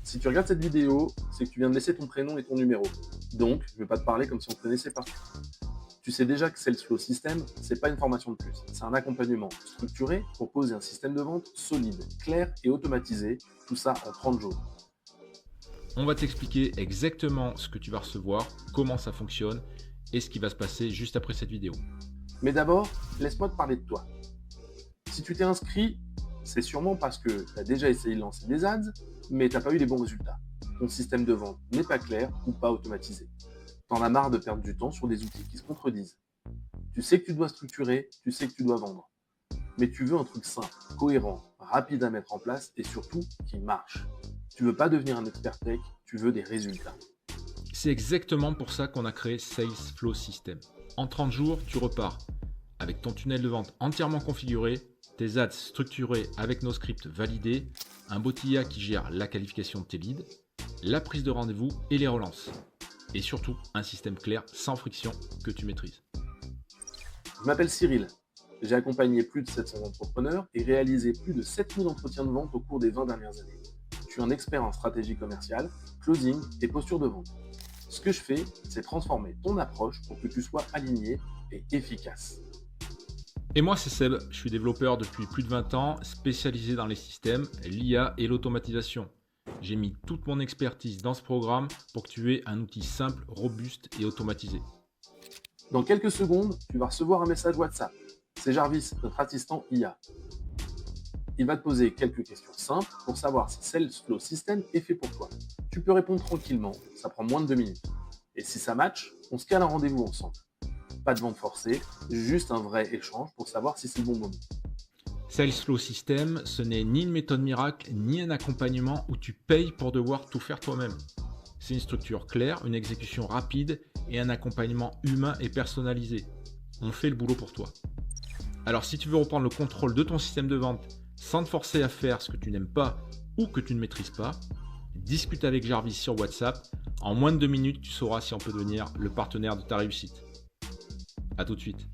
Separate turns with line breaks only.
Si tu regardes cette vidéo, c'est que tu viens de laisser ton prénom et ton numéro. Donc, je ne vais pas te parler comme si on te connaissait pas. Tu sais déjà que Sales Flow System, c'est pas une formation de plus. C'est un accompagnement structuré pour poser un système de vente solide, clair et automatisé, tout ça en 30 jours.
On va t'expliquer exactement ce que tu vas recevoir, comment ça fonctionne et ce qui va se passer juste après cette vidéo.
Mais d'abord, laisse-moi te parler de toi. Si tu t'es inscrit, c'est sûrement parce que tu as déjà essayé de lancer des ads, mais tu n'as pas eu les bons résultats. Ton système de vente n'est pas clair ou pas automatisé. T'en as marre de perdre du temps sur des outils qui se contredisent. Tu sais que tu dois structurer, tu sais que tu dois vendre. Mais tu veux un truc simple, cohérent, rapide à mettre en place et surtout qui marche. Tu veux pas devenir un expert tech, tu veux des résultats.
C'est exactement pour ça qu'on a créé Sales Flow System. En 30 jours, tu repars avec ton tunnel de vente entièrement configuré, tes ads structurés avec nos scripts validés, un bot IA qui gère la qualification de tes leads, la prise de rendez-vous et les relances. Et surtout, un système clair, sans friction, que tu maîtrises.
Je m'appelle Cyril. J'ai accompagné plus de 700 entrepreneurs et réalisé plus de 7000 entretiens de vente au cours des 20 dernières années. Je suis un expert en stratégie commerciale, closing et posture de vente. Ce que je fais, c'est transformer ton approche pour que tu sois aligné et efficace.
Et moi, c'est Seb, je suis développeur depuis plus de 20 ans, spécialisé dans les systèmes, l'IA et l'automatisation. J'ai mis toute mon expertise dans ce programme pour que tu aies un outil simple, robuste et automatisé.
Dans quelques secondes, tu vas recevoir un message WhatsApp. C'est Jarvis, notre assistant IA. Il va te poser quelques questions simples pour savoir si Sales Flow System est fait pour toi. Tu peux répondre tranquillement, ça prend moins de 2 minutes. Et si ça match, on se cale un rendez-vous ensemble. Pas de vente forcée, juste un vrai échange pour savoir si c'est le bon moment.
Sales Flow System, ce n'est ni une méthode miracle, ni un accompagnement où tu payes pour devoir tout faire toi-même. C'est une structure claire, une exécution rapide et un accompagnement humain et personnalisé. On fait le boulot pour toi. Alors si tu veux reprendre le contrôle de ton système de vente sans te forcer à faire ce que tu n'aimes pas ou que tu ne maîtrises pas, discute avec Jarvis sur WhatsApp. En moins de 2 minutes, tu sauras si on peut devenir le partenaire de ta réussite. À tout de suite.